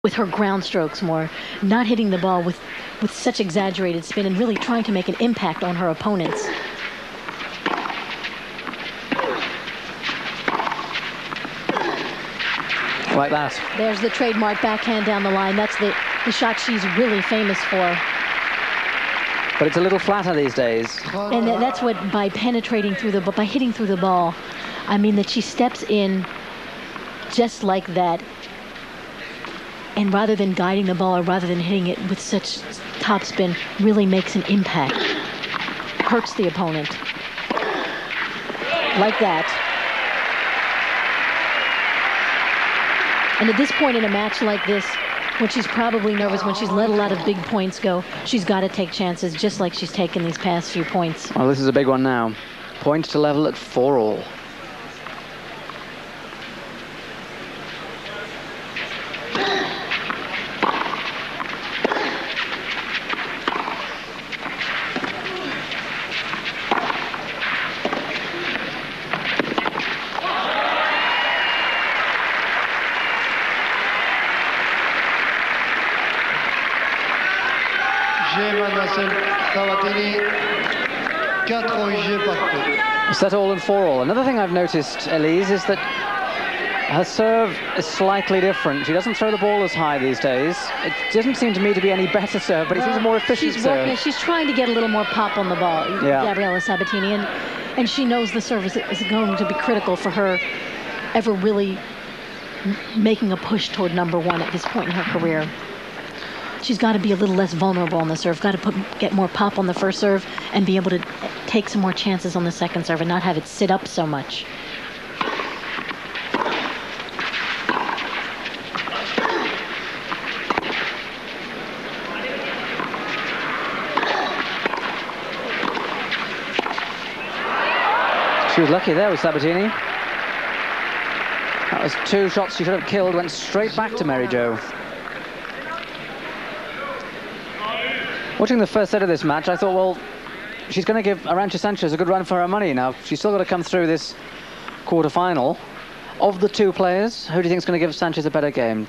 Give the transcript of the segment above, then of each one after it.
with her ground strokes more, not hitting the ball with such exaggerated spin and really trying to make an impact on her opponents. Like that. There's the trademark backhand down the line. That's the shot she's really famous for. But it's a little flatter these days. And that's what, by penetrating through the, by hitting through the ball, I mean that she steps in just like that. And rather than guiding the ball or rather than hitting it with such topspin, really makes an impact. Hurts the opponent. Like that. And at this point in a match like this, when she's probably nervous, when she's let a lot of big points go, she's got to take chances just like she's taken these past few points. Well, this is a big one now. Points to level at 4-all. Set all and 4-all. Another thing I've noticed, Elise, is that her serve is slightly different. She doesn't throw the ball as high these days. It doesn't seem to me to be any better serve, but it seems a more efficient serve. She's trying to get a little more pop on the ball, Gabriela Sabatini, and she knows the serve is going to be critical for her ever really making a push toward #1 at this point in her career. She's got to be a little less vulnerable on the serve, got to get more pop on the first serve and be able to take some more chances on the second serve and not have it sit up so much. She was lucky there with Sabatini. That was 2 shots she should have killed, went straight back to Mary Jo. Watching the first set of this match, I thought, well, she's going to give Arantxa Sanchez a good run for her money. Now, she's still got to come through this quarter-final. Of the 2 players, who do you think is going to give Sanchez a better game?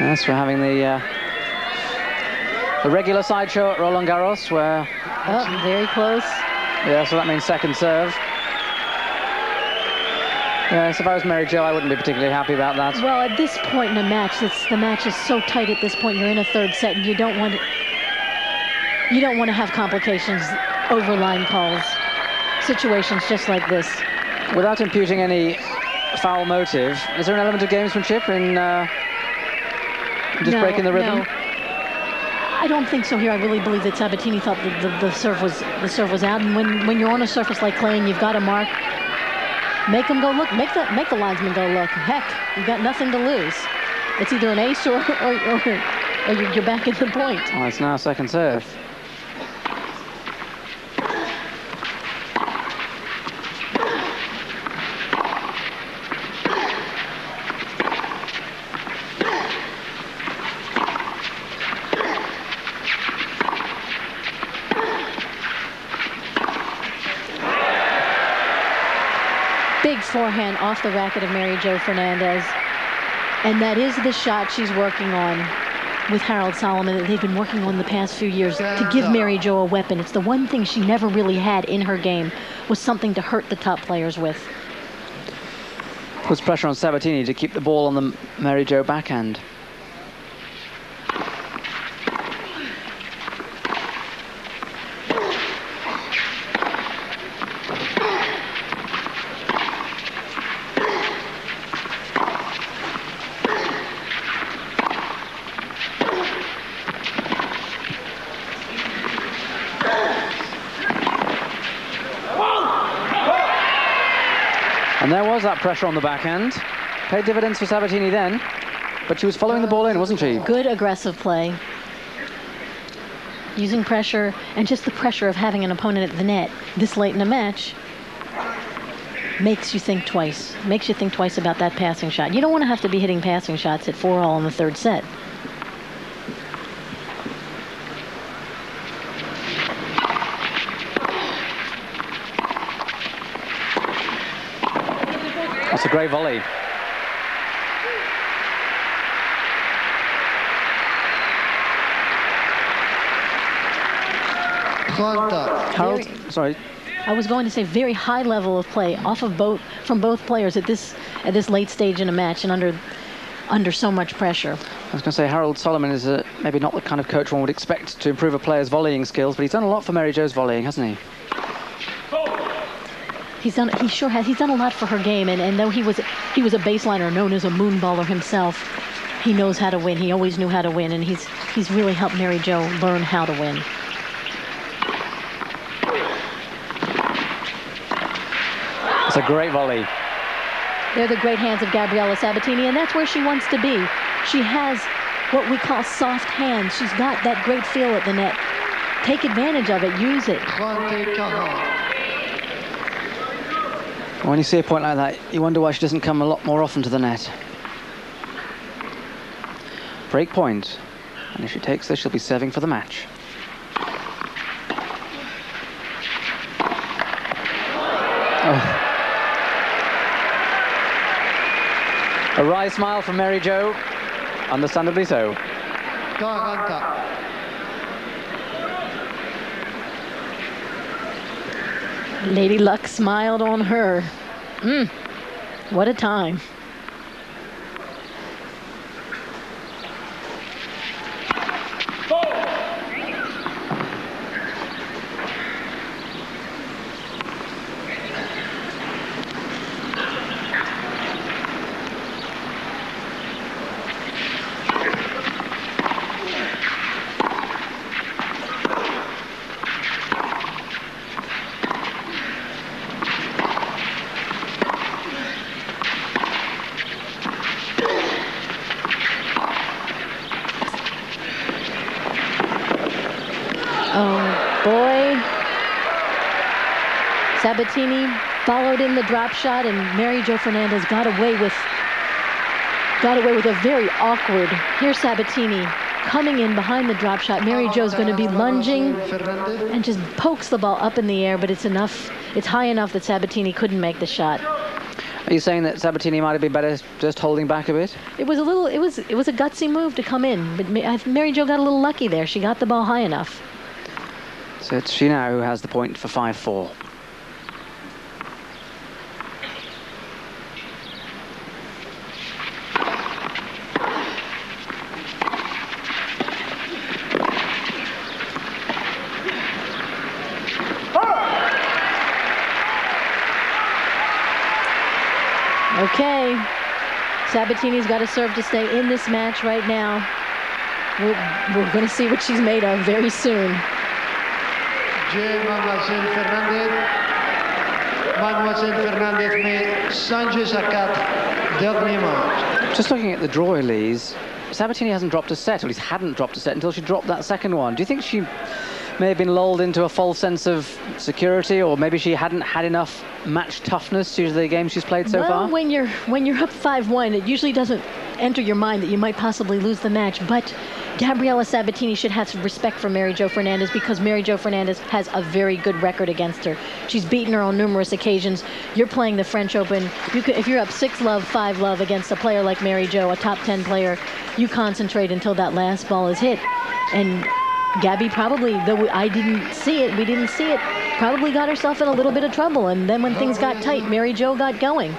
Yes, we're having the regular sideshow at Roland Garros, where... Oh, very close. Yeah, so that means second serve. Yes, if I was Mary Jo, I wouldn't be particularly happy about that. Well, at this point in a match, the match is so tight at this point. You're in a third set, and you don't want to have complications over line calls, situations just like this. Without imputing any foul motive, is there an element of gamesmanship in just breaking the rhythm? No. I don't think so here. I really believe that Sabatini thought that the serve was out, and when you're on a surface like clay and you've got a mark, make them go look. Make the linesman go look. Heck, you've got nothing to lose. It's either an ace or you're back at the point. Oh, it's now second serve. Big forehand off the racket of Mary Jo Fernandez. And that is the shot she's working on with Harold Solomon that they've been working on the past few years to give Mary Jo a weapon. It's the one thing she never really had in her game, was something to hurt the top players with. Puts pressure on Sabatini to keep the ball on the Mary Jo backhand. And there was that pressure on the backhand. Paid dividends for Sabatini then, but she was following the ball in, wasn't she? Good aggressive play. Using pressure, and just the pressure of having an opponent at the net this late in a match makes you think twice. Makes you think twice about that passing shot. You don't want to have to be hitting passing shots at 4-all in the third set. It's a great volley. Harold, sorry. I was going to say very high level of play from both players at this late stage in a match and under so much pressure. I was going to say Harold Solomon is maybe not the kind of coach one would expect to improve a player's volleying skills, but he's done a lot for Mary Jo's volleying, hasn't he? He sure has. He's done a lot for her game, and though he was a baseliner known as a moonballer himself, he knows how to win. He always knew how to win, and he's really helped Mary Jo learn how to win. It's a great volley. They're the great hands of Gabriela Sabatini, and that's where she wants to be. She has what we call soft hands. She's got that great feel at the net. Take advantage of it. Use it. When you see a point like that, you wonder why she doesn't come a lot more often to the net. Break point. And if she takes this, she'll be serving for the match. Oh. A wry smile from Mary Jo, understandably so. Lady Luck smiled on her. What a time. Sabatini followed in the drop shot, and Mary Jo Fernandez got away with a very awkward. Here's Sabatini coming in behind the drop shot. Mary Jo's going to be lunging and just pokes the ball up in the air, but it's high enough that Sabatini couldn't make the shot. Are you saying that Sabatini might have been better just holding back a bit? It was a gutsy move to come in, but Mary Jo got a little lucky there. She got the ball high enough. So it's she now who has the point for 5-4. Okay, Sabatini's got to serve to stay in this match right now. We're going to see what she's made of very soon. Mademoiselle Fernandez met Sanchez à 4, dernier match. Just looking at the draw, Elise, Sabatini hasn't dropped a set, or at least hadn't dropped a set until she dropped that second one. Do you think she may have been lulled into a false sense of security, or maybe she hadn't had enough match toughness due to the games she's played so far? When you're up 5-1, it usually doesn't enter your mind that you might possibly lose the match, but Gabriela Sabatini should have some respect for Mary Jo Fernandez, because Mary Jo Fernandez has a very good record against her. She's beaten her on numerous occasions. You're playing the French Open. If you're up 6-love, 5-love against a player like Mary Jo, a top 10 player, you concentrate until that last ball is hit. And Gabby probably, though we didn't see it, probably got herself in a little bit of trouble. And then when things got tight, Mary Jo got going.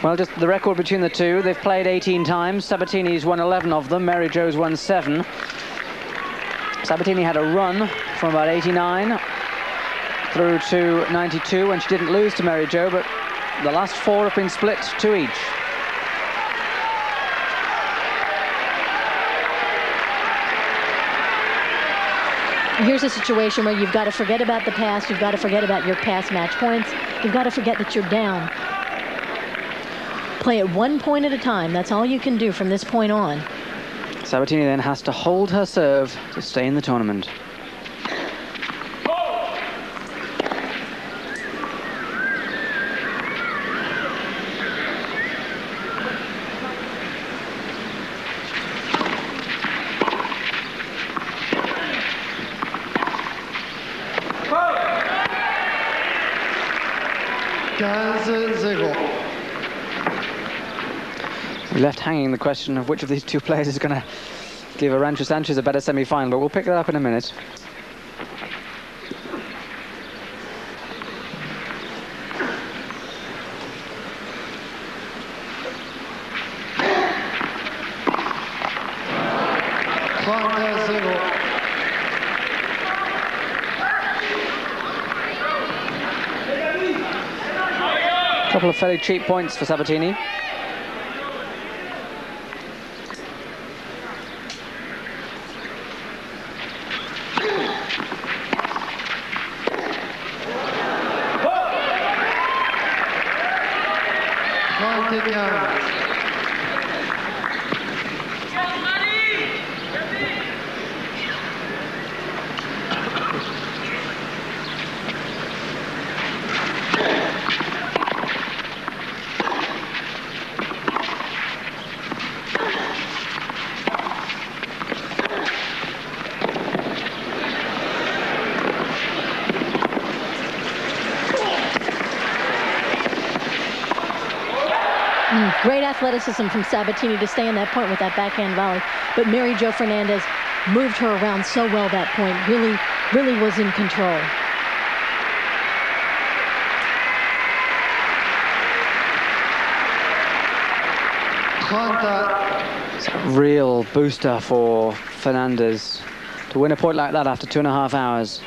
Well, just the record between the two. They've played 18 times. Sabatini's won 11 of them. Mary Jo's won 7. Sabatini had a run from about 89 through to 92 when she didn't lose to Mary Jo, but the last 4 have been split 2 each. Here's a situation where you've got to forget about the past. You've got to forget about your past match points. You've got to forget that you're down. Play it 1 point at a time. That's all you can do from this point on. Sabatini then has to hold her serve to stay in the tournament. We left hanging the question of which of these two players is going to give Arantxa Sanchez a better semi-final, but we'll pick that up in a minute. A couple of fairly cheap points for Sabatini. Great athleticism from Sabatini to stay in that point with that backhand volley. But Mary Jo Fernandez moved her around so well that point. Really was in control. It's a real booster for Fernandez to win a point like that after 2.5 hours.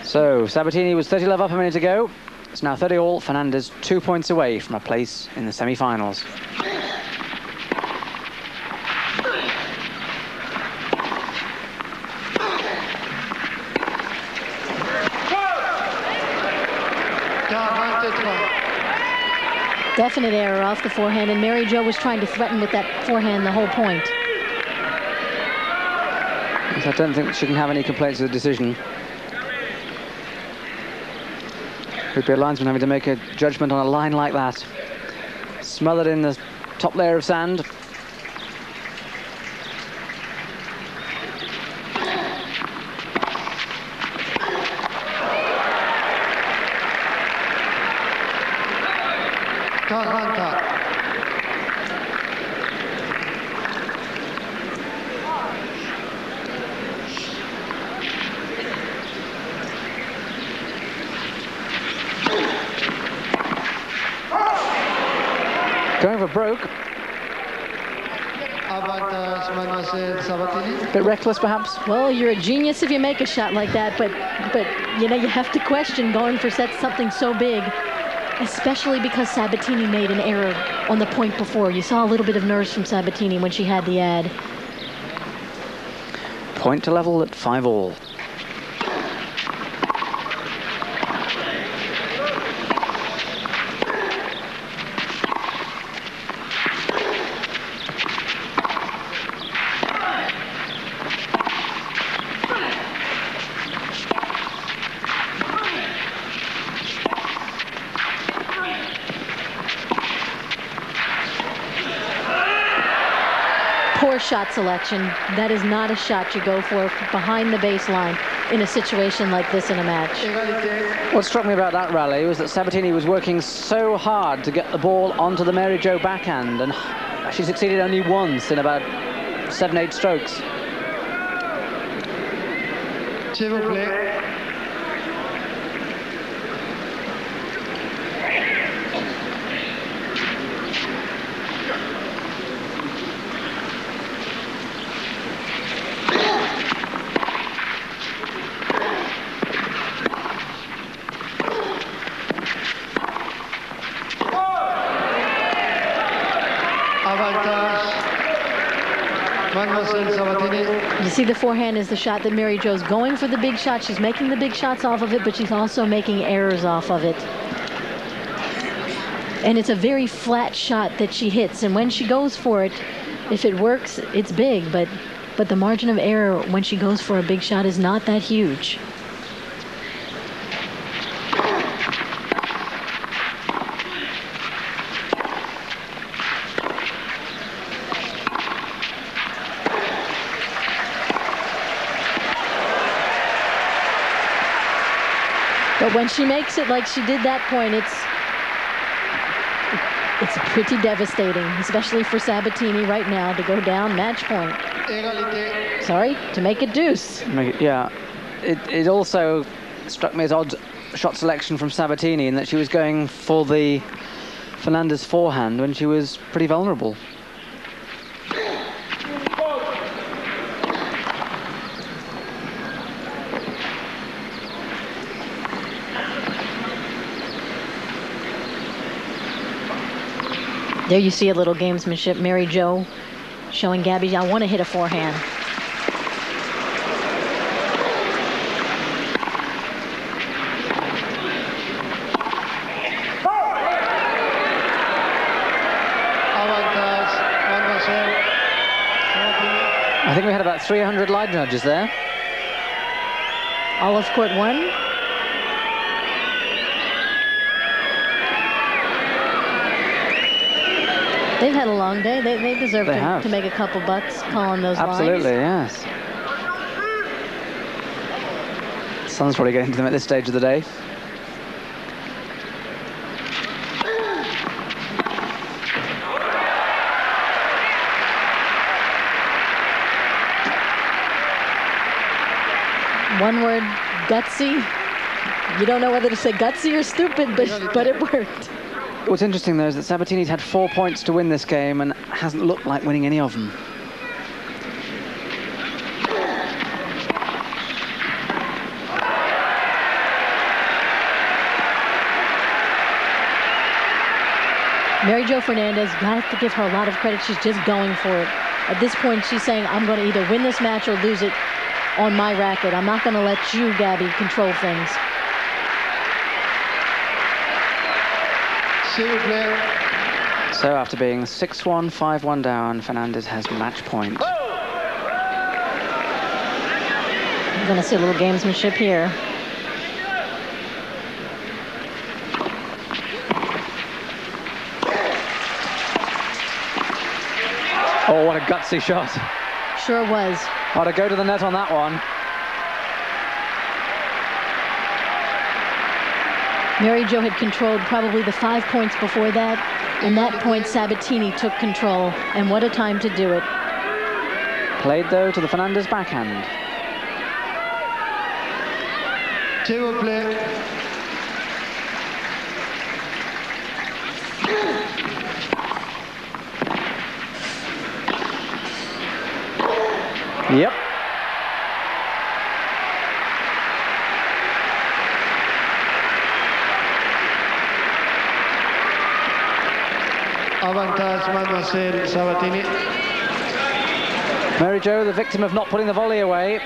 So Sabatini was 30 love up a minute ago. It's now 30 all. Fernandez 2 points away from a place in the semi-finals. Definite error off the forehand, and Mary Jo was trying to threaten with that forehand the whole point. I don't think she can have any complaints with the decision. Could be a linesman having to make a judgment on a line like that. Smothered in the top layer of sand. Going for broke. Bit reckless, perhaps. Well, you're a genius if you make a shot like that, but you know, you have to question going for something so big, especially because Sabatini made an error on the point before. You saw a little bit of nerves from Sabatini when she had the ad. Point to level at 5 all. Poor shot selection. That is not a shot you go for behind the baseline in a situation like this in a match. What struck me about that rally was that Sabatini was working so hard to get the ball onto the Mary Jo backhand, and she succeeded only once in about 7-8 strokes. S'il vous plaît. You see the forehand is the shot that Mary Jo's going for the big shot. She's making the big shots off of it, but she's also making errors off of it. And it's a very flat shot that she hits. And when she goes for it, if it works, it's big. But the margin of error when she goes for a big shot is not that huge. But when she makes it like she did that point, it's Pretty devastating, especially for Sabatini right now to go down match point. Égalité. Sorry, to make it deuce. Yeah, it also struck me as odd shot selection from Sabatini in that she was going for the Fernandez forehand when she was pretty vulnerable. There you see a little gamesmanship. Mary Jo showing Gabby, I want to hit a forehand. I think we had about 300 line judges there. All of court one. They've had a long day. They deserve to make a couple bucks calling those Absolutely, lines. yes. The sun's probably getting to them at this stage of the day. One word, gutsy. You don't know whether to say gutsy or stupid, but it worked. What's interesting, though, is that Sabatini's had 4 points to win this game and hasn't looked like winning any of them. Mary Jo Fernandez, got to give her a lot of credit. She's just going for it. At this point, she's saying, I'm going to either win this match or lose it on my racket. I'm not going to let you, Gabby, control things. So after being 6-1, 5-1 down, Fernandez has match point. I'm going to see a little gamesmanship here. Oh, what a gutsy shot. Sure was. Oh, to go to the net on that one. Mary Jo had controlled probably the 5 points before that, and that point Sabatini took control, and what a time to do it. Played, though, to the Fernandez backhand. S'il vous plaît. Yep. Avantage, Mademoiselle Sabatini. Mary Jo, the victim of not putting the volley away.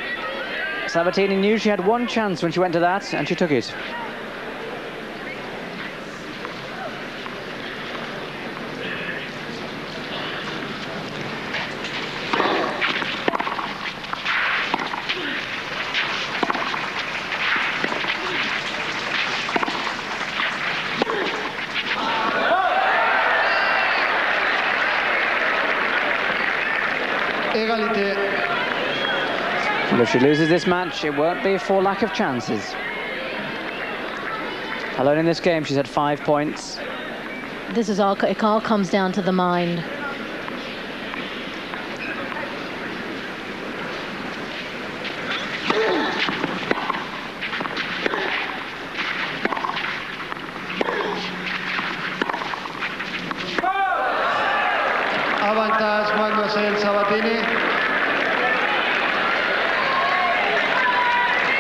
Sabatini knew she had one chance when she went to that, and she took it. Égalité. Well, if she loses this match, it won't be for lack of chances. Alone in this game, she's had 5 points. This is all, it all comes down to the mind. Avantage, Mademoiselle Sabatini.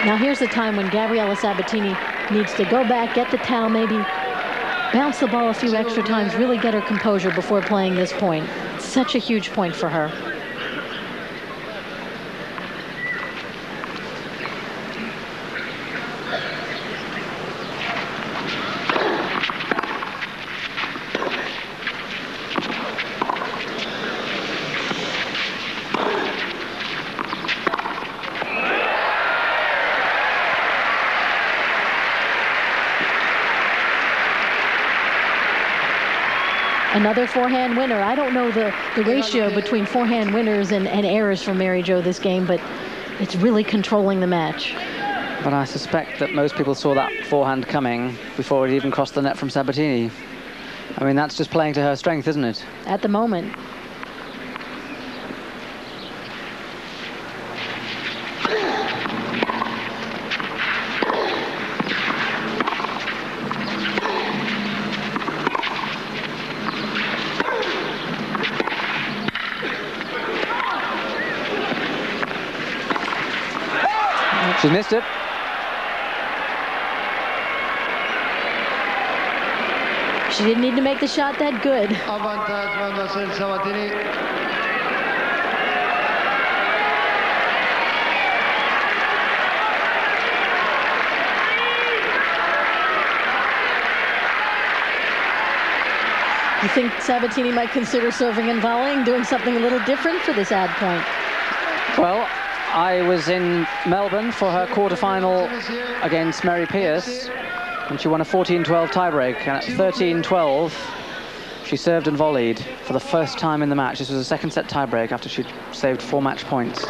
Now here's the time when Gabriela Sabatini needs to go back, get the towel, maybe bounce the ball a few extra times, really get her composure before playing this point. It's such a huge point for her. Another forehand winner. I don't know the ratio between forehand winners and errors for Mary Jo this game, but it's really controlling the match. But I suspect that most people saw that forehand coming before it even crossed the net from Sabatini. I mean, that's just playing to her strength, isn't it? At the moment. She's missed it. She didn't need to make the shot that good. Avantage, Mademoiselle Sabatini. You think Sabatini might consider serving and volleying, doing something a little different for this ad point? Well, I was in Melbourne for her quarterfinal against Mary Pierce, and she won a 14-12 tiebreak. And at 13-12, she served and volleyed for the first time in the match. This was a second set tiebreak after she'd saved 4 match points.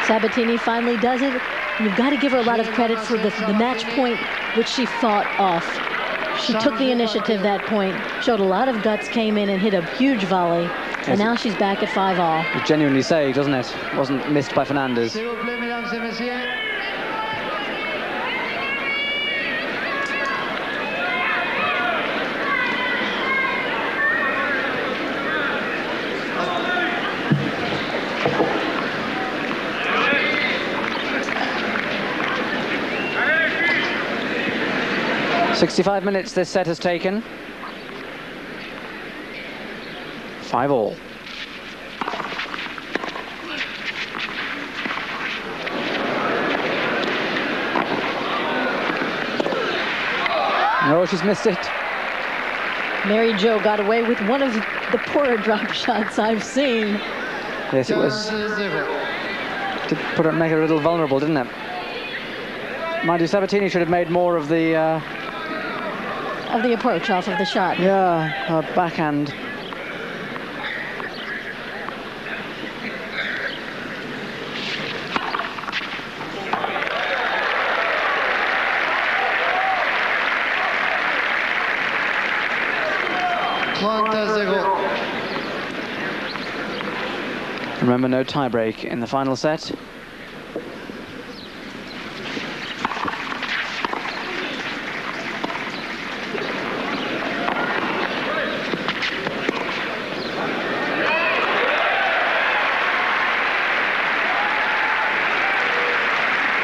Sabatini finally does it. You've got to give her a lot of credit for the match point which she fought off. She took the initiative that point, showed a lot of guts, came in and hit a huge volley, and now she's back at 5-all. It genuinely saved, doesn't it? Wasn't missed by Fernandez. S'il vous plaît, mesdames et messieurs. "65 minutes this set has taken. 5-all. No, she's missed it. Mary Jo got away with one of the poorer drop shots I've seen. Yes, it was. Did make her a little vulnerable, didn't it? Mind you, Sabatini should have made more of the approach off of the shot. Yeah, her backhand. Remember, no tiebreak in the final set.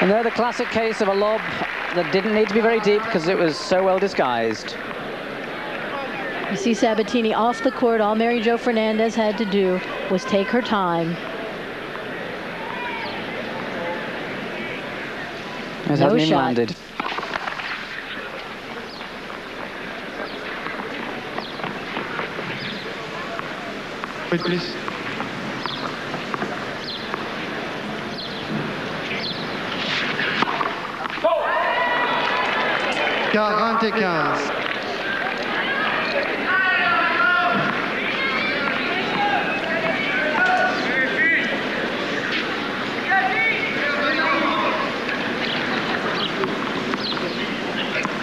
And they're the classic case of a lob that didn't need to be very deep because it was so well disguised. You see Sabatini off the court. All Mary Jo Fernandez had to do was take her time. It hasn't even landed. Wait, please.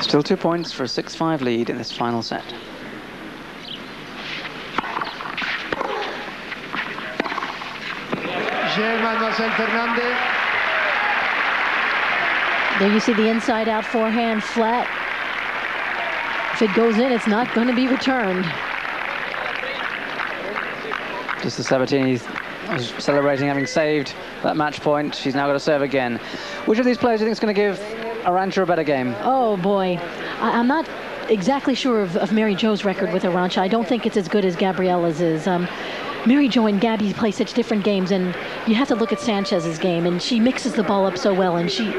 Still 2 points for a 6-5 lead in this final set. Mademoiselle Fernandez. There you see the inside-out forehand flat. If it goes in, it's not going to be returned. Just as Sabatini was celebrating having saved that match point, she's now got to serve again. Which of these players do you think is going to give Arantxa a better game? Oh, boy. I'm not exactly sure of Mary Jo's record with Arantxa. I don't think it's as good as Gabriela's is. Mary Jo and Gabby play such different games, and you have to look at Sanchez's game, and she mixes the ball up so well, and she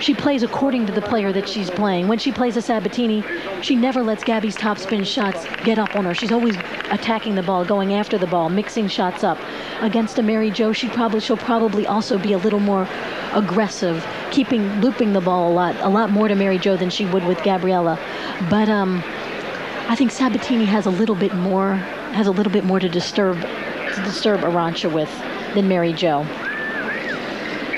she plays according to the player that she's playing. When she plays a Sabatini, she never lets Gabby's topspin shots get up on her. She's always attacking the ball, going after the ball, mixing shots up. Against a Mary Jo, she'll probably also be a little more aggressive, looping the ball a lot more to Mary Jo than she would with Gabriela. But I think Sabatini has a little bit more to disturb Arantxa with than Mary Jo.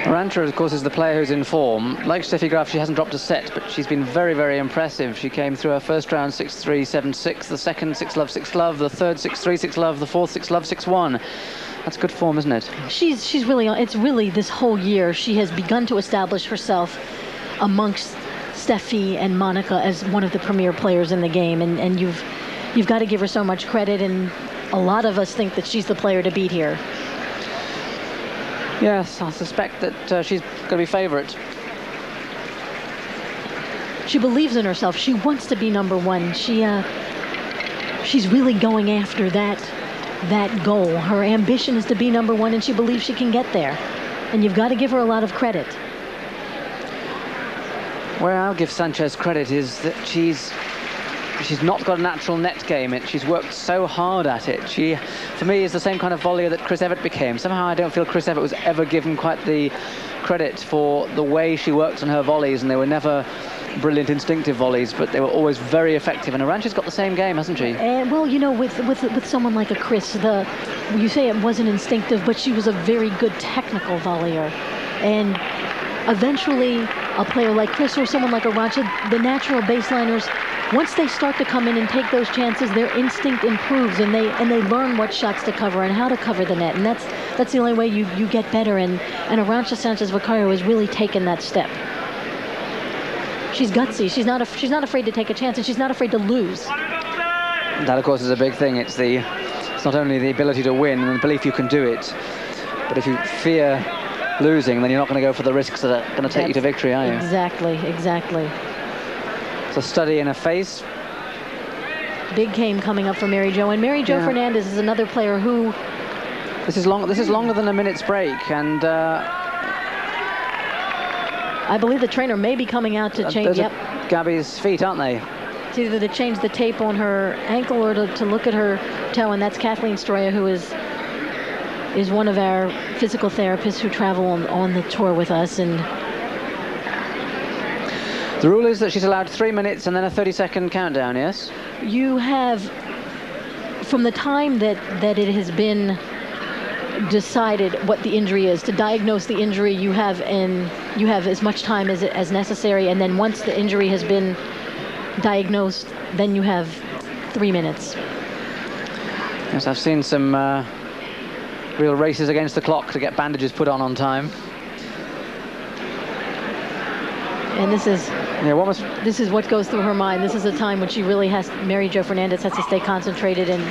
Arantxa, of course, is the player who's in form. Like Steffi Graf, she hasn't dropped a set, but she's been very, very impressive. She came through her first round 6-3, 7-6, the second 6-love, 6-love, the third 6-3, 6-love, the fourth 6-love, 6-1. That's good form, isn't it? She's really, it's really this whole year she has begun to establish herself amongst Steffi and Monica as one of the premier players in the game, and you've got to give her so much credit, and a lot of us think that she's the player to beat here. Yes, I suspect that she's going to be favourite. She believes in herself. She wants to be number one. She's really going after that goal. Her ambition is to be number one, and she believes she can get there. And you've got to give her a lot of credit. Where I'll give Sanchez credit is that she's not got a natural net game. She's worked so hard at it. She, for me, is the same kind of volleyer that Chris Evert became. Somehow I don't feel Chris Evert was ever given quite the credit for the way she worked on her volleys, and they were never brilliant instinctive volleys, but they were always very effective. And Arantxa's got the same game, hasn't she? Well, you know, with someone like a Chris, you say it wasn't instinctive, but she was a very good technical volleyer. And eventually, a player like Chris or someone like Arantxa, the natural baseliners, once they start to come in and take those chances, their instinct improves, and they learn what shots to cover and how to cover the net, and that's the only way you get better. And Arantxa Sanchez Vicario has really taken that step. She's gutsy. She's not afraid to take a chance, and she's not afraid to lose. That, of course, is a big thing. It's not only the ability to win and the belief you can do it, but if you fear losing, then you're not going to go for the risks that are going to take you to victory, are you? Exactly. It's a study in a face. Big game coming up for Mary Jo, and Mary Jo Fernandez is another player who. This is longer than a minute's break, and I believe the trainer may be coming out to change. Yep. Gabby's feet, aren't they? It's either to change the tape on her ankle or to look at her toe, and that's Kathleen Stroya, who is one of our physical therapists who travel on the tour with us. And the rule is that she's allowed 3 minutes and then a 30-second countdown, yes? You have, from the time that it has been decided what the injury is, to diagnose the injury, you have as much time as necessary, and then once the injury has been diagnosed, then you have 3 minutes. Yes, I've seen some real races against the clock to get bandages put on time. And this is what goes through her mind. This is a time when she really Mary Jo Fernandez has to stay concentrated and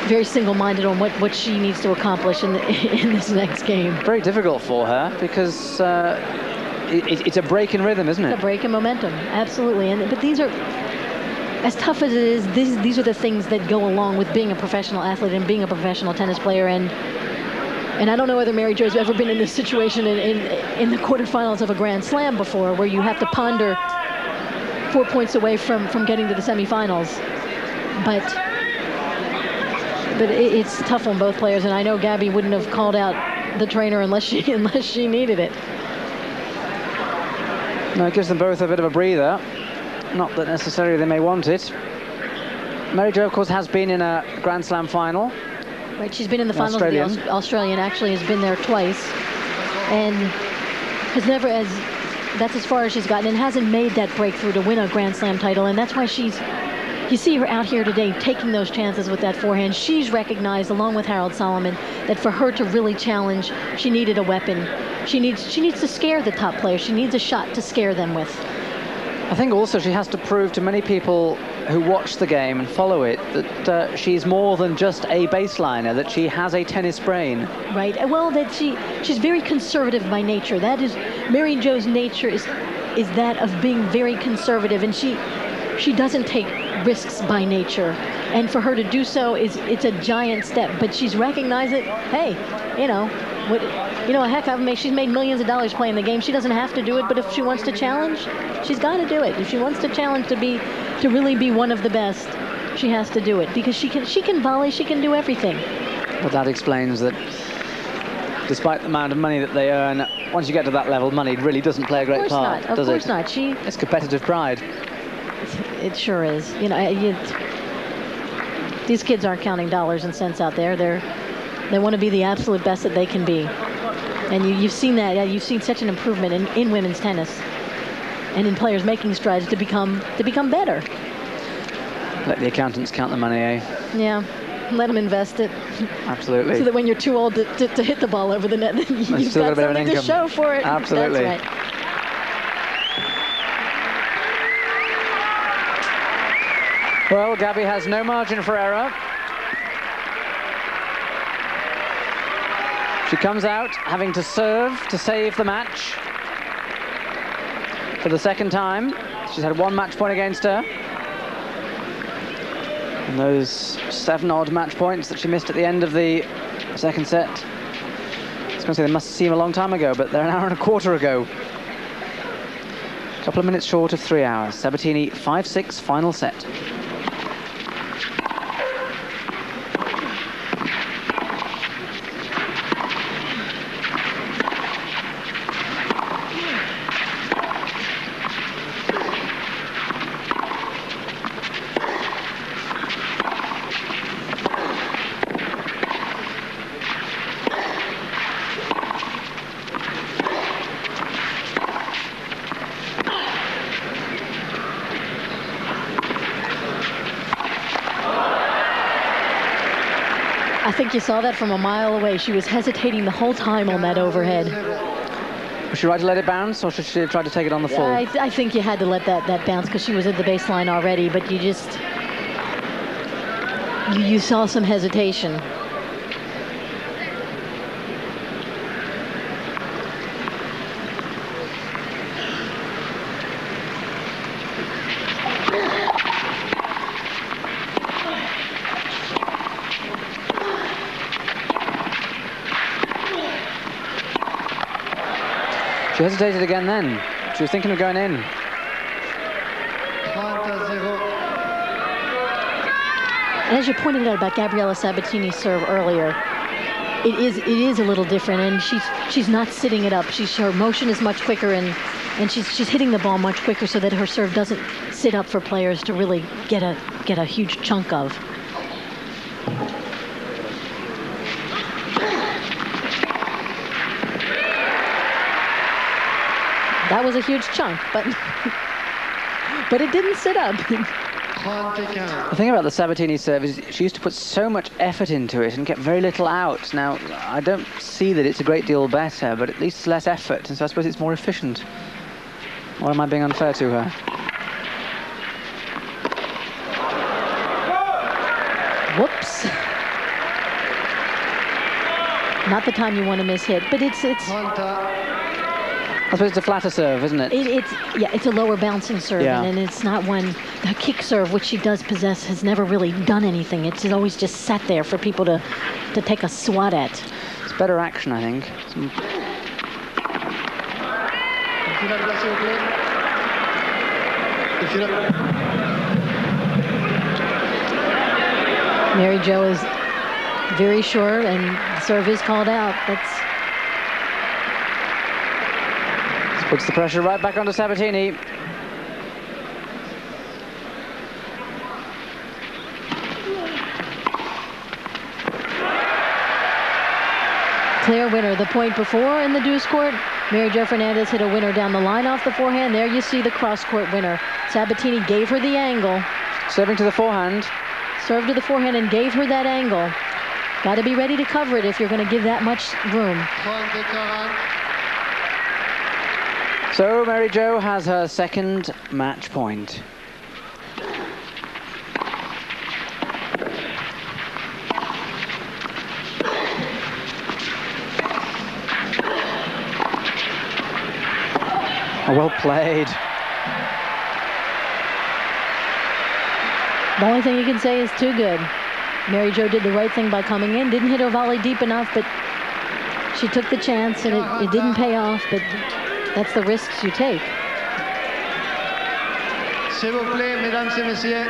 very single-minded on what she needs to accomplish in this next game. Very difficult for her because it's a break in rhythm, isn't it? It's a break in momentum, absolutely. But these are, as tough as it is, these are the things that go along with being a professional athlete and being a professional tennis player. And I don't know whether Mary Jo's ever been in this situation in the quarterfinals of a Grand Slam before, where you have to ponder 4 points away from getting to the semifinals. But it's tough on both players, and I know Gabby wouldn't have called out the trainer unless she needed it. No, it gives them both a bit of a breather. Not that necessarily they may want it. Mary Jo, of course, has been in a Grand Slam final. Right, she's been in the finals. Australian actually has been there twice, and that's as far as she's gotten, and hasn't made that breakthrough to win a Grand Slam title, and that's why you see her out here today taking those chances with that forehand. She's recognized, along with Harold Solomon, that for her to really challenge, she needed a weapon. She needs to scare the top players. She needs a shot to scare them with. I think also she has to prove to many people who watch the game and follow it that she's more than just a baseliner, that she has a tennis brain. Right. Well, that she's very conservative by nature. That is, Mary Jo's nature is that of being very conservative, and she doesn't take risks by nature. And for her to do so it's a giant step. But she's recognized that, hey, You know, heck, she's made millions of dollars playing the game. She doesn't have to do it, but if she wants to challenge, she's got to do it. If she wants to challenge to really be one of the best, she has to do it because she can volley, she can do everything. But that explains that despite the amount of money that they earn, once you get to that level, money really doesn't play a great part, does it? Of course not. It's competitive pride. It sure is. You know, these kids aren't counting dollars and cents out there. They want to be the absolute best that they can be. And you've seen that. You've seen such an improvement in women's tennis and in players making strides to become better. Let the accountants count the money, eh? Yeah. Let them invest it. Absolutely. So that when you're too old to hit the ball over the net, you've got something to show for it. Absolutely. That's right. Well, Gabby has no margin for error. She comes out having to serve to save the match for the second time. She's had 1 match point against her. And those 7 odd match points that she missed at the end of the second set. I was going to say they must seem a long time ago, but they're an hour and a quarter ago. A couple of minutes short of 3 hours. Sabatini 5-6 final set. I think you saw that from a mile away. She was hesitating the whole time on that overhead. Was she right to let it bounce, or should she try to take it on the full? I think you had to let that bounce because she was at the baseline already, but you saw some hesitation. She hesitated again then. She was thinking of going in. As you pointed out about Gabriela Sabatini's serve earlier, it is a little different, and she's not sitting it up. Her motion is much quicker, and she's hitting the ball much quicker, so that her serve doesn't sit up for players to really get a huge chunk of. That was a huge chunk, but it didn't sit up. The thing about the Sabatini serve is she used to put so much effort into it and get very little out. Now, I don't see that it's a great deal better, but at least it's less effort, and so I suppose it's more efficient. Or am I being unfair to her? Whoops. Not the time you want to miss hit, but it's I suppose it's a flatter serve, isn't it? It's a lower bouncing serve, yeah. And it's not one. The kick serve, which she does possess, has never really done anything. It's always just sat there for people to take a swat at. It's better action, I think. Mary Jo is very sure, and the serve is called out. Puts the pressure right back onto Sabatini. Clear winner. The point before in the deuce court, Mary Jo Fernandez hit a winner down the line off the forehand. There you see the cross-court winner. Sabatini gave her the angle. Serving to the forehand. Served to the forehand and gave her that angle. Got to be ready to cover it if you're going to give that much room. So Mary Jo has her second match point. Oh, well played. The only thing you can say is too good. Mary Jo did the right thing by coming in. Didn't hit her volley deep enough, but She took the chance, and it didn't pay off, but that's the risks you take. S'il vous plaît, mesdames et messieurs.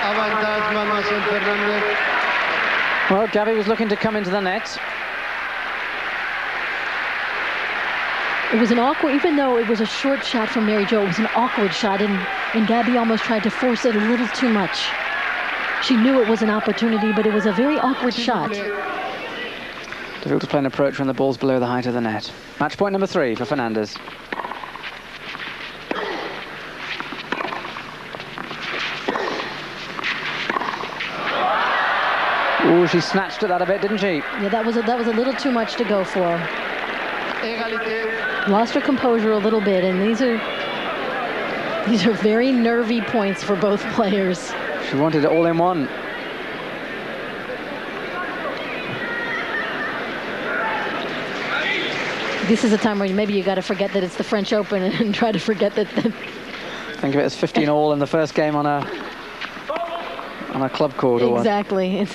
Avantage, mademoiselle Fernandez. Well, Gabby was looking to come into the net. It was an awkward, even though it was a short shot from Mary Jo, it was an awkward shot, and Gabby almost tried to force it a little too much. She knew it was an opportunity, but it was a very awkward shot. Difficult to play an approach when the ball's below the height of the net. Match point number 3 for Fernandez. Ooh, she snatched at that a bit, didn't she? Yeah, that was a little too much to go for. Égalité. Lost her composure a little bit, and these are very nervy points for both players. She wanted it all in one. This is a time where maybe you got to forget that it's the French Open and try to forget that. Think of it as 15 all in the first game on a club court or what. Exactly. It's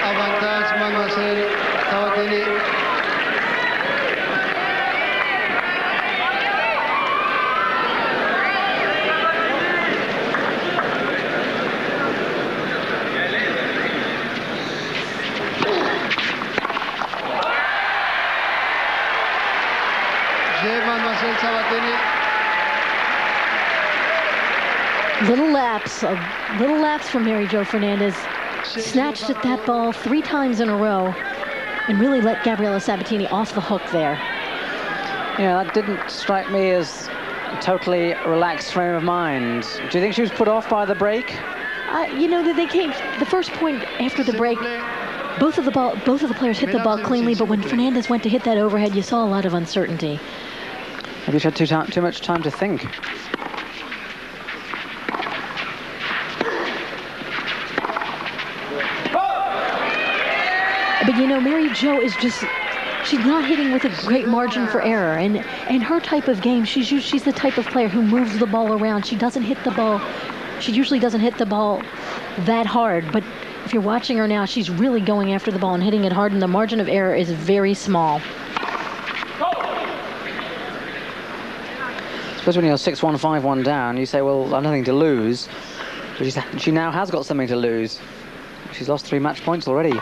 Avantage, mademoiselle Sabatini. Mademoiselle Sabatini. Little lapse from Mary Jo Fernandez. Snatched at that ball 3 times in a row and really let Gabriela Sabatini off the hook there. Yeah, that didn't strike me as a totally relaxed frame of mind. Do you think she was put off by the break? You know, they came the first point after the break. Both of the players hit the ball cleanly, but when Fernandez went to hit that overhead, you saw a lot of uncertainty. Maybe she had too much time to think. But you know, Mary Jo is she's not hitting with a great margin for error. And her type of game, she's the type of player who moves the ball around. She usually doesn't hit the ball that hard. But if you're watching her now, she's really going after the ball and hitting it hard, and the margin of error is very small. I suppose when you're 6-1, 5-1 down, you say, well, I've nothing to lose. But she now has got something to lose. She's lost 3 match points already.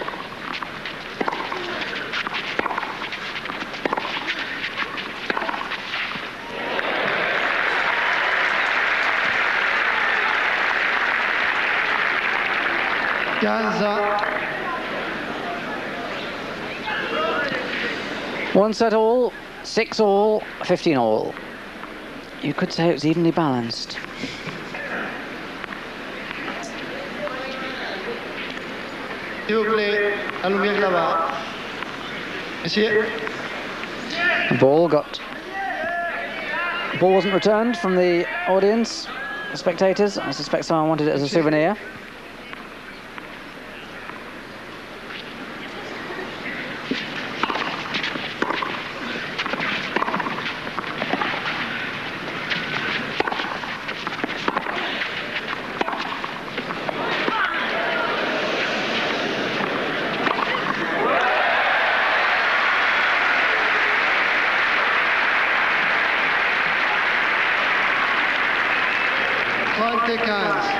One set all, 6 all, 15 all. You could say it's evenly balanced. S'il vous plaît, la lumière là-bas. Monsieur. The ball wasn't returned from the audience, the spectators. I suspect someone wanted it as a souvenir.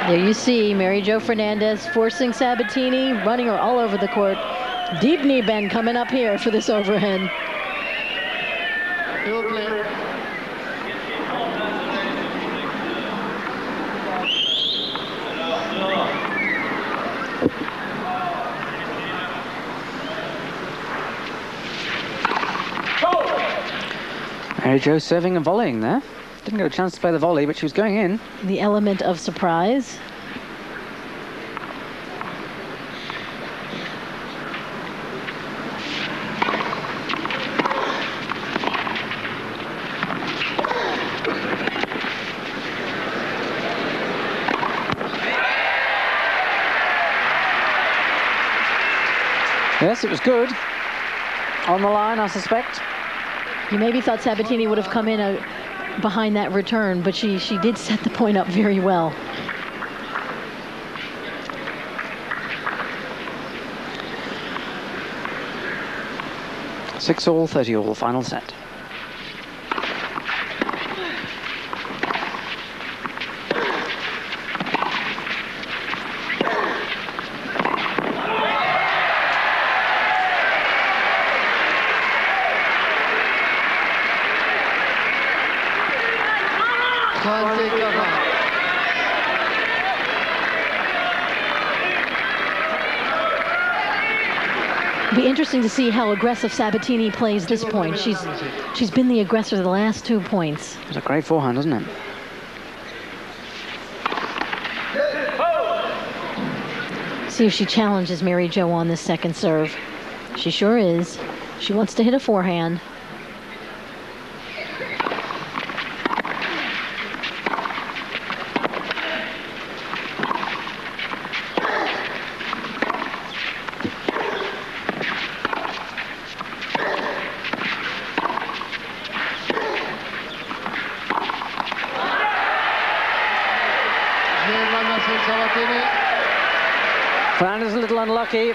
There you see Mary Jo Fernandez forcing Sabatini, running her all over the court. Deep knee bend coming up here for this overhead. Mary Jo serving and volleying there. Didn't get a chance to play the volley, but she was going in. The element of surprise. Yes, it was good. On the line, I suspect. You maybe thought Sabatini would have come in behind that return, but she did set the point up very well. Six all, 30 all, final set. Be interesting to see how aggressive Sabatini plays this point. She's been the aggressor the last 2 points. It's a great forehand, isn't it? See if she challenges Mary Jo on this second serve. She sure is. She wants to hit a forehand. Fernandez a little unlucky.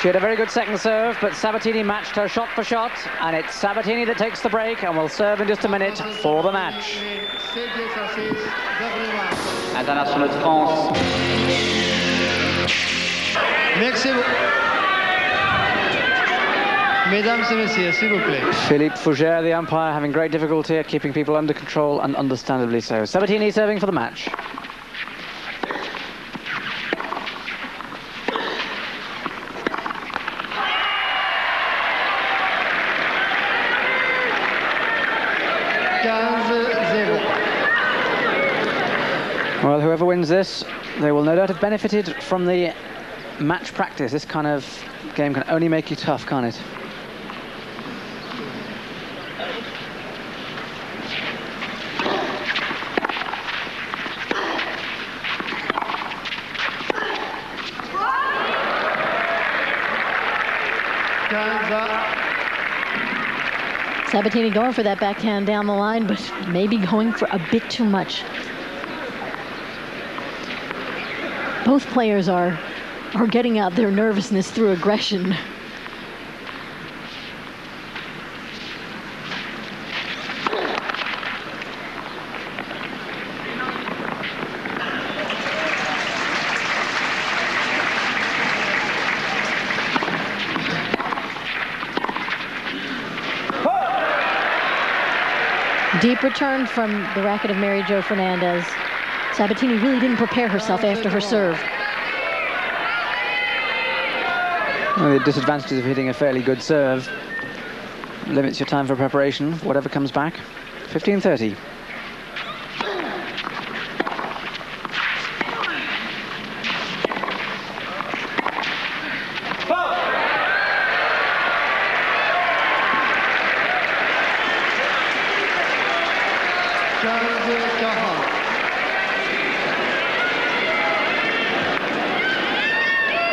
She had a very good second serve, but Sabatini matched her shot for shot, and it's Sabatini that takes the break and will serve in just a minute for the match. International de France. Merci beaucoup. Mesdames et messieurs, s'il vous plaît. Philippe Fougère, the umpire, having great difficulty at keeping people under control, and understandably so. Sabatini serving for the match. Well, whoever wins this, they will no doubt have benefited from the match practice. This kind of game can only make you tough, can't it? Sabatini going for that backhand down the line, but maybe going for a bit too much. Both players are getting out their nervousness through aggression. Deep return from the racket of Mary Jo Fernandez. Sabatini really didn't prepare herself after her serve. Well, the disadvantages of hitting a fairly good serve limits your time for preparation, whatever comes back. 15:30.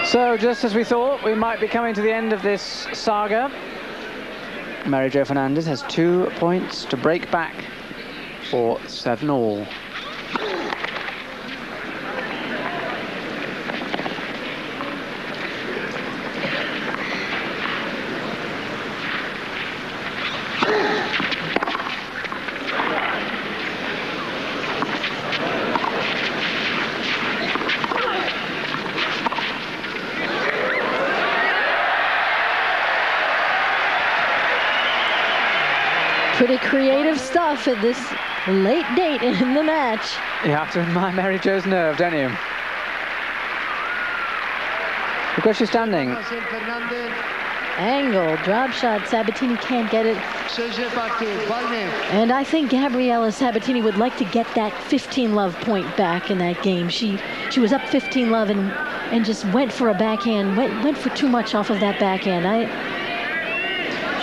So, just as we thought, we might be coming to the end of this saga. Mary Jo Fernandez has 2 points to break back for 7 all. Pretty creative stuff at this late date in the match. You have to admire Mary Jo's nerve, don't you? Look where she's standing. angle. Drop shot. Sabatini can't get it. And I think Gabriela Sabatini would like to get that 15-love point back in that game. She was up 15-love and just went for a backhand. Went for too much off of that backhand.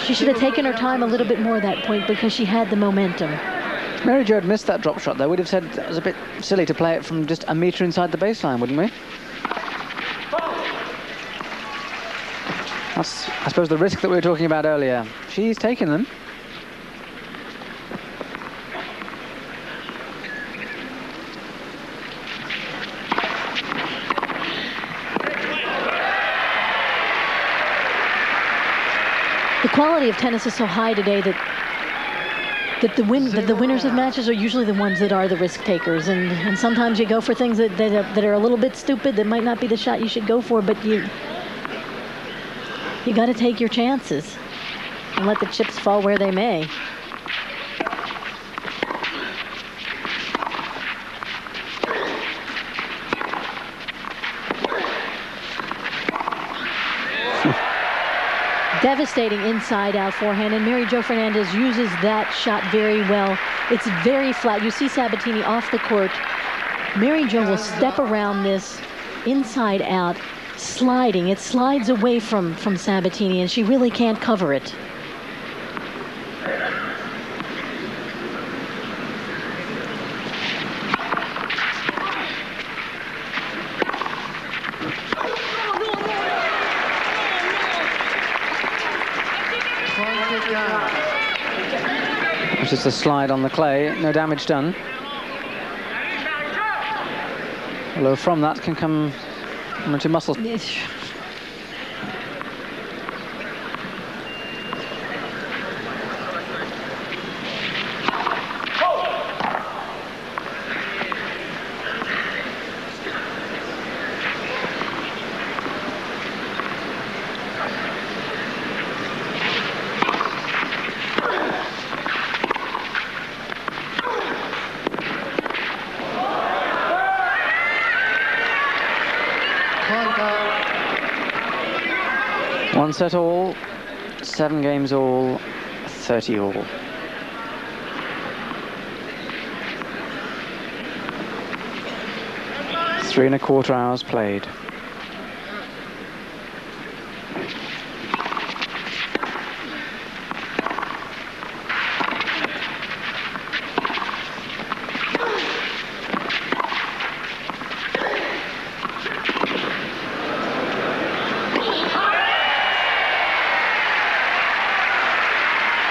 She should have taken her time a little bit more at that point because she had the momentum. Mary Jo had missed that drop shot, though. We'd have said it was a bit silly to play it from just a metre inside the baseline, wouldn't we? That's, I suppose, the risk that we were talking about earlier. She's taken them. The quality of tennis is so high today that the winners of matches are usually the ones that are the risk takers, and sometimes you go for things that are a little bit stupid, that might not be the shot you should go for, but you got to take your chances and let the chips fall where they may. Devastating inside-out forehand, and Mary Jo Fernandez uses that shot very well. It's very flat. You see Sabatini off the court. Mary Jo will step around this inside-out, sliding. It slides away from Sabatini, and she really can't cover it. It's just a slide on the clay, no damage done. Although from that can come into muscle. One set all, 7 games all, 30 all. Three and a quarter hours played.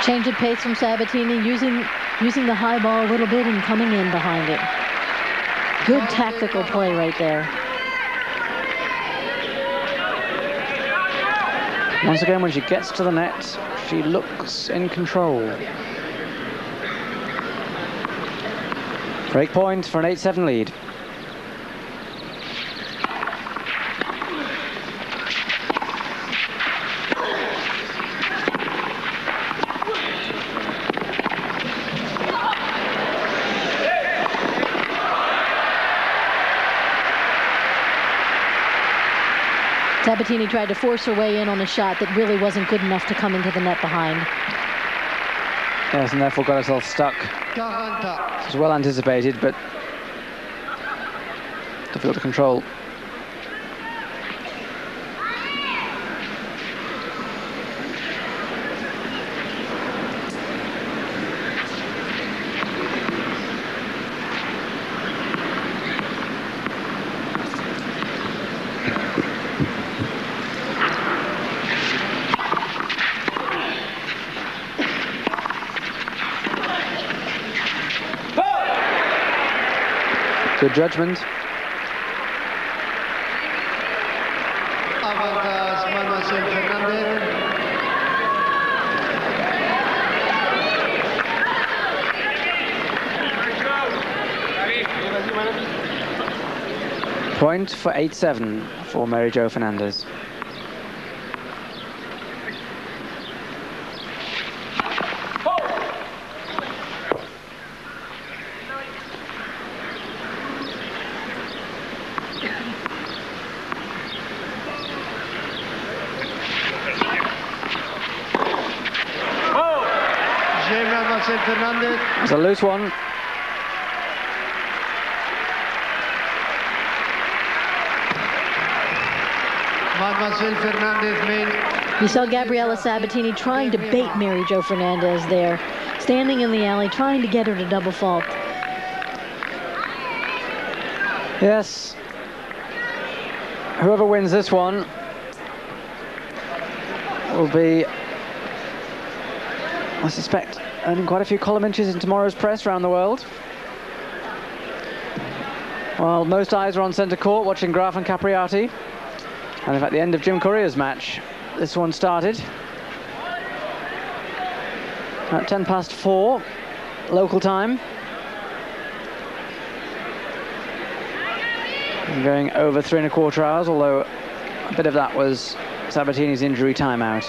Change of pace from Sabatini, using the high ball a little bit and coming in behind it. Good tactical play right there. Once again, when she gets to the net, she looks in control. Break point for an 8-7 lead. Sabatini tried to force her way in on a shot that really wasn't good enough to come into the net behind. Yes, and therefore got herself stuck. It was well anticipated, but difficult to control. Good judgment. Avantage, Mademoiselle Fernandez. Point for 8-7 for Mary Jo Fernandez. Mademoiselle Fernandez. It's a loose one. Mademoiselle Fernandez made. You saw Gabriela Sabatini trying to bait Mary Jo Fernandez there, standing in the alley, trying to get her to double fault. Yes. Whoever wins this one will be, I suspect, earning quite a few column inches in tomorrow's press around the world. While most eyes are on centre court watching Graf and Capriati. And in fact, the end of Jim Courier's match, this one started at 4:10 local time. And going over 3 1/4 hours, although a bit of that was Sabatini's injury timeout.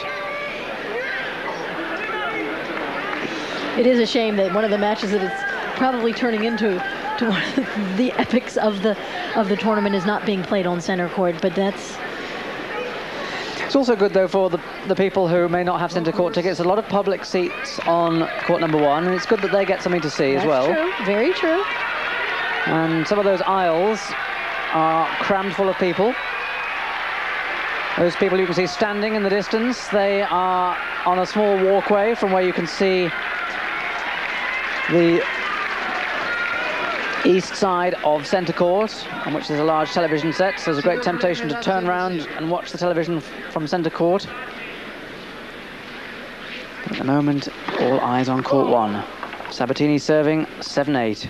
It is a shame that one of the matches that it's probably turning into one of the epics of the tournament is not being played on center court, but that's. It's also good, though, for the people who may not have centre court tickets. A lot of public seats on court number 1, and it's good that they get something to see as well. That's true, very true. And some of those aisles are crammed full of people. Those people you can see standing in the distance, they are on a small walkway from where you can see the east side of centre court, on which there's a large television set, so there's a great temptation to turn around and watch the television from centre court. But at the moment, all eyes on court 1. Sabatini serving 7-8.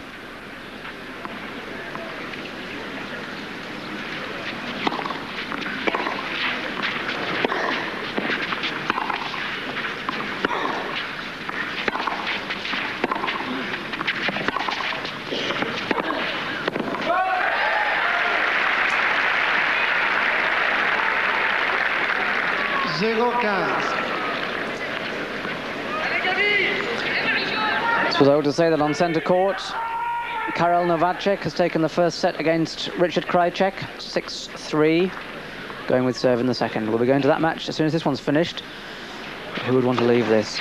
I was able to say that on centre court, Karel Novacek has taken the first set against Richard Krajicek, 6-3, going with serve in the second. We'll be going to that match as soon as this one's finished. Who would want to leave this?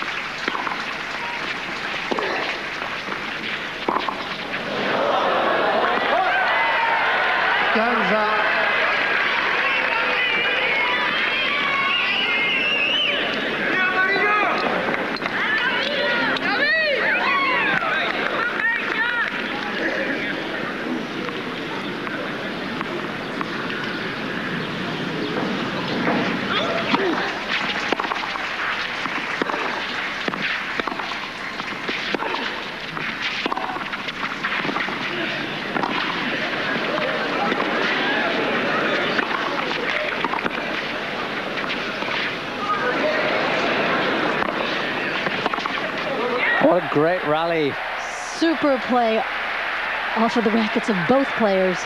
What a great rally. Super play off of the rackets of both players.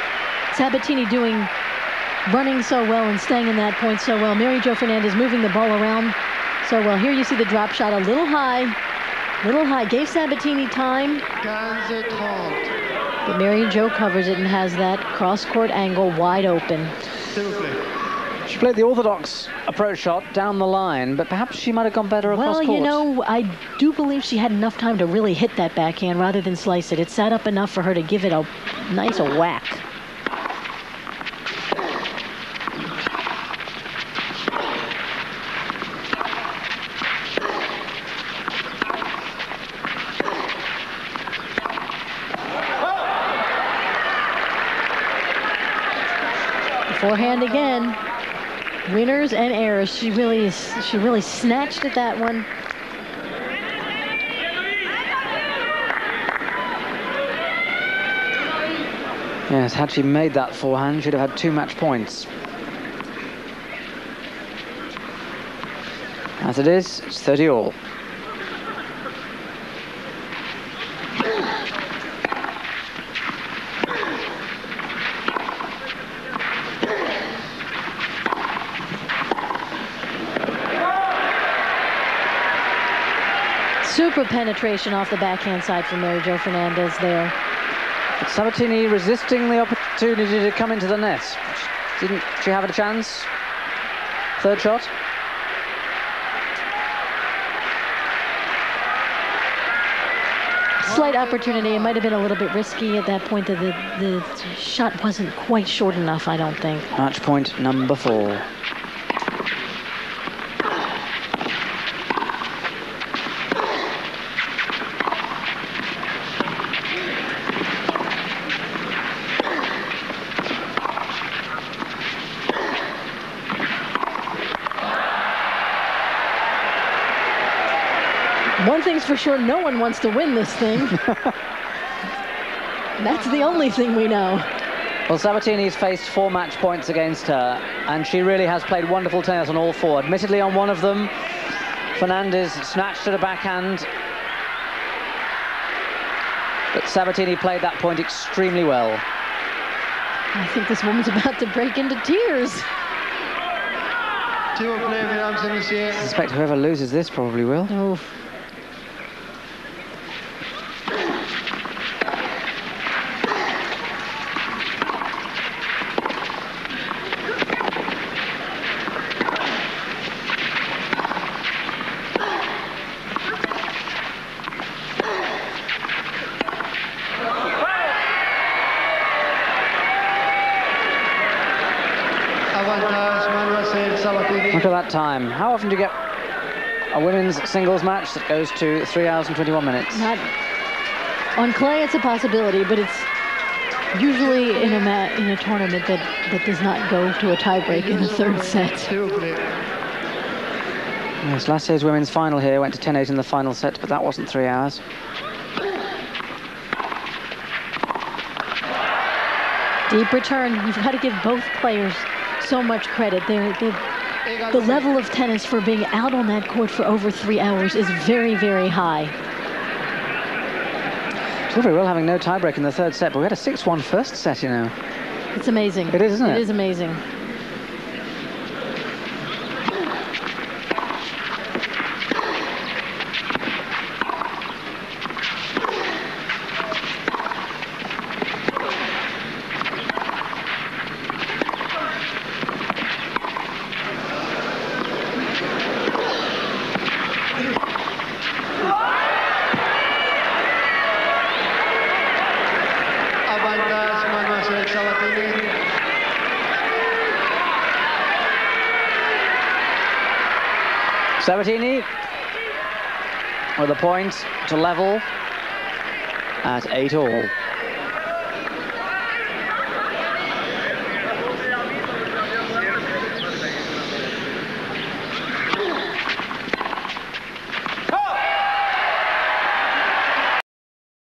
Sabatini running so well and staying in that point so well. Mary Jo Fernandez moving the ball around so well. Here you see the drop shot a little high. Gave Sabatini time. But Mary Jo covers it and has that cross-court angle wide open. She played the orthodox approach shot down the line, but perhaps she might have gone better across court. Well, you know, I do believe she had enough time to really hit that backhand rather than slice it. It sat up enough for her to give it a nice whack. Forehand again. Winners and errors. She really snatched at that one. Yes, had she made that forehand, she'd have had 2 match points. As it is, it's 30-all. Super penetration off the backhand side from Mary Jo Fernandez there. But Sabatini resisting the opportunity to come into the net. Didn't she have a chance? Third shot. slight opportunity. It might have been a little bit risky at that point. The shot wasn't quite short enough, I don't think. Match point number 4. One thing's for sure, no one wants to win this thing. That's the only thing we know. Well, Sabatini's faced 4 match points against her, and she really has played wonderful tennis on all 4. Admittedly, on one of them, Fernandez snatched at a backhand, but Sabatini played that point extremely well. I think this woman's about to break into tears. I suspect whoever loses this probably will. Oh. Look at that time. How often do you get a women's singles match that goes to 3 hours and 21 minutes? Not on clay, it's a possibility, but it's usually in a tournament that does not go to a tiebreak in the 3rd set. Yes, last year's women's final here went to 10-8 in the final set, but that wasn't 3 hours. Deep return. You've got to give both players so much credit. The level of tennis for being out on that court for over 3 hours is very, very high. It's all very well having no tiebreak in the 3rd set, but we had a 6-1 first set, you know. It's amazing. It is, isn't it? It is amazing. Sabatini with a point to level at 8-all.